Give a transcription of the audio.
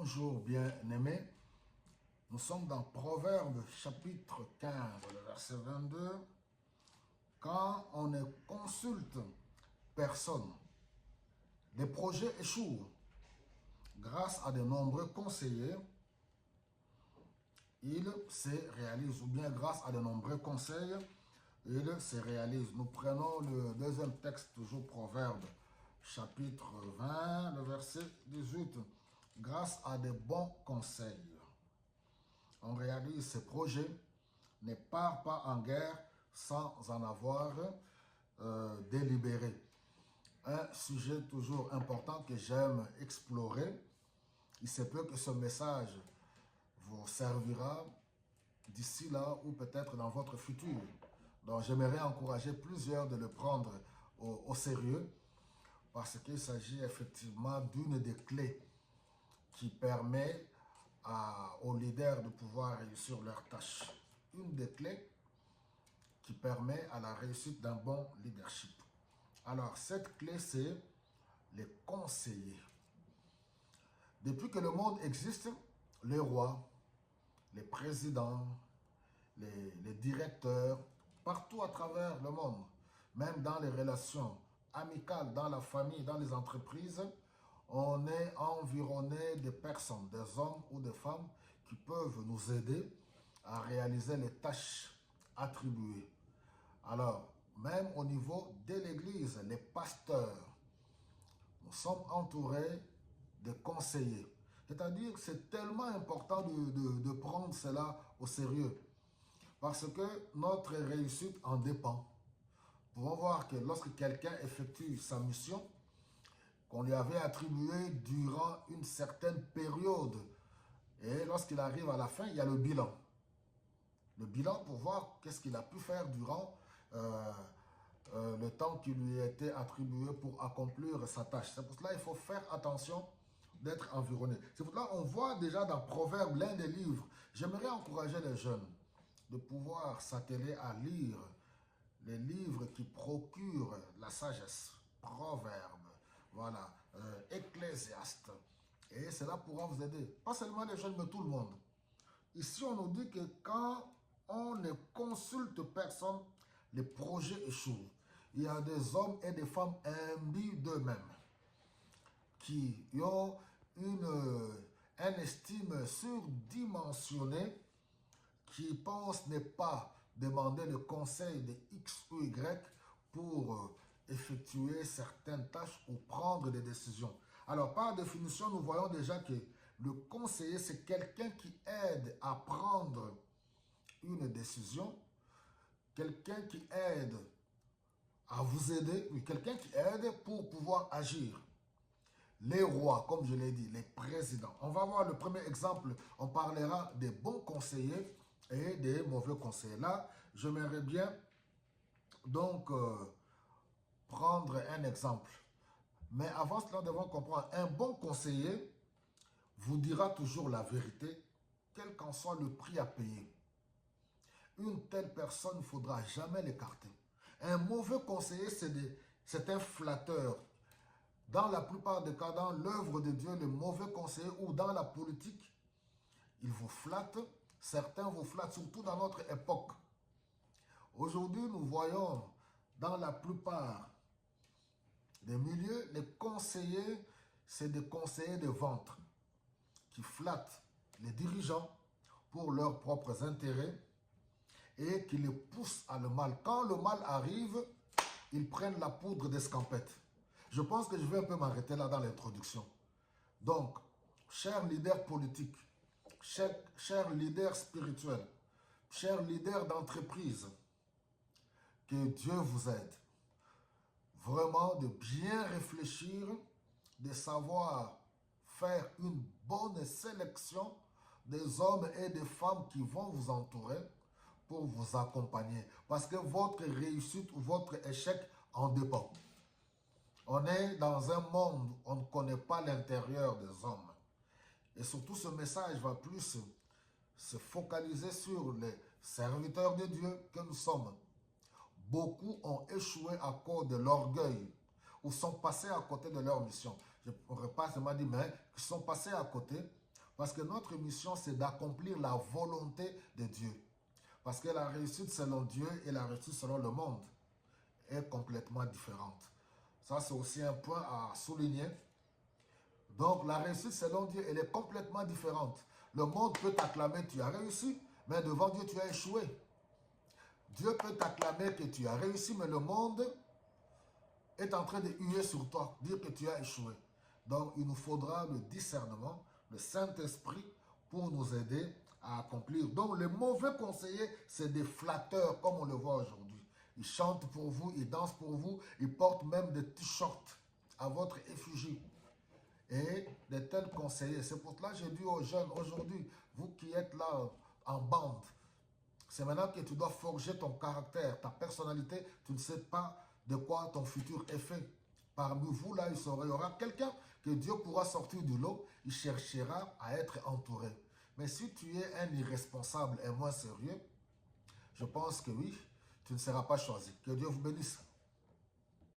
Bonjour bien-aimés, nous sommes dans Proverbes chapitre 15, le verset 22. Quand on ne consulte personne, les projets échouent. Grâce à de nombreux conseillers, ils se réalisent, ou bien grâce à de nombreux conseils, ils se réalisent. Nous prenons le deuxième texte, toujours Proverbes chapitre 20, le verset 18. Grâce à de bons conseils, on réalise ses projets, ne part pas en guerre sans en avoir délibéré. Un sujet toujours important que j'aime explorer. Il se peut que ce message vous servira d'ici là ou peut-être dans votre futur. Donc j'aimerais encourager plusieurs de le prendre au sérieux parce qu'il s'agit effectivement d'une des clés qui permet aux leaders de pouvoir réussir leurs tâches. Une des clés qui permet à la réussite d'un bon leadership. Alors, cette clé, c'est les conseillers. Depuis que le monde existe, les rois, les présidents, les directeurs, partout à travers le monde, même dans les relations amicales, dans la famille, dans les entreprises, on est environné de personnes, des hommes ou des femmes qui peuvent nous aider à réaliser les tâches attribuées. Alors, même au niveau de l'Église, les pasteurs, nous sommes entourés de conseillers. C'est-à-dire que c'est tellement important de prendre cela au sérieux parce que notre réussite en dépend. Nous pouvons voir que lorsque quelqu'un effectue sa mission, qu'on lui avait attribué durant une certaine période. Et lorsqu'il arrive à la fin, il y a le bilan. Le bilan pour voir qu'est-ce qu'il a pu faire durant le temps qui lui a été attribué pour accomplir sa tâche. C'est pour cela qu'il faut faire attention d'être environné. C'est pour cela qu'on voit déjà dans Proverbes, l'un des livres. J'aimerais encourager les jeunes de pouvoir s'atteler à lire les livres qui procurent la sagesse. Proverbes. Voilà, Ecclésiaste. Et cela pourra vous aider. Pas seulement les jeunes, mais tout le monde. Ici, on nous dit que quand on ne consulte personne, les projets échouent. Il y a des hommes et des femmes imbus d'eux-mêmes qui ont une estime surdimensionnée, qui pensent ne pas demander le conseil de X ou Y pour effectuer certaines tâches ou prendre des décisions. Alors, par définition, nous voyons déjà que le conseiller, c'est quelqu'un qui aide à prendre une décision, quelqu'un qui aide à vous aider, quelqu'un qui aide pour pouvoir agir. Les rois, comme je l'ai dit, les présidents. On va voir le premier exemple, on parlera des bons conseillers et des mauvais conseillers. Là, j'aimerais bien donc prendre un exemple. Mais avant cela, nous devons comprendre, un bon conseiller vous dira toujours la vérité, quel qu'en soit le prix à payer. Une telle personne, il ne faudra jamais l'écarter. Un mauvais conseiller, c'est un flatteur. Dans la plupart des cas, dans l'œuvre de Dieu, le mauvais conseiller ou dans la politique, il vous flatte. Certains vous flattent, surtout dans notre époque. Aujourd'hui, nous voyons dans la plupart des milieux, les conseillers, c'est des conseillers de ventre qui flattent les dirigeants pour leurs propres intérêts et qui les poussent à le mal. Quand le mal arrive, ils prennent la poudre d'escampette. Je pense que je vais un peu m'arrêter là dans l'introduction. Donc, chers leaders politiques, chers leaders spirituels, chers leaders d'entreprise, que Dieu vous aide. Vraiment de bien réfléchir, de savoir faire une bonne sélection des hommes et des femmes qui vont vous entourer pour vous accompagner. Parce que votre réussite ou votre échec en dépend. On est dans un monde où on ne connaît pas l'intérieur des hommes. Et surtout, ce message va plus se focaliser sur les serviteurs de Dieu que nous sommes. Beaucoup ont échoué à cause de l'orgueil ou sont passés à côté de leur mission. Je ne pourrais pas seulement dire, mais ils sont passés à côté Parce que notre mission, c'est d'accomplir la volonté de Dieu. Parce que la réussite selon Dieu et la réussite selon le monde est complètement différente. Ça, c'est aussi un point à souligner. Donc, la réussite selon Dieu, elle est complètement différente. Le monde peut t'acclamer, tu as réussi, mais devant Dieu, tu as échoué. Dieu peut t'acclamer que tu as réussi, mais le monde est en train de huer sur toi, dire que tu as échoué. Donc, il nous faudra le discernement, le Saint-Esprit, pour nous aider à accomplir. Donc, les mauvais conseillers, c'est des flatteurs, comme on le voit aujourd'hui. Ils chantent pour vous, ils dansent pour vous, ils portent même des t-shirts à votre effigie. Et de tels conseillers, c'est pour cela que j'ai dit aux jeunes, aujourd'hui, vous qui êtes là en bande, c'est maintenant que tu dois forger ton caractère, ta personnalité. Tu ne sais pas de quoi ton futur est fait. Parmi vous, là, il y aura quelqu'un que Dieu pourra sortir du lot. Il cherchera à être entouré. Mais si tu es un irresponsable et moins sérieux, je pense que oui, tu ne seras pas choisi. Que Dieu vous bénisse.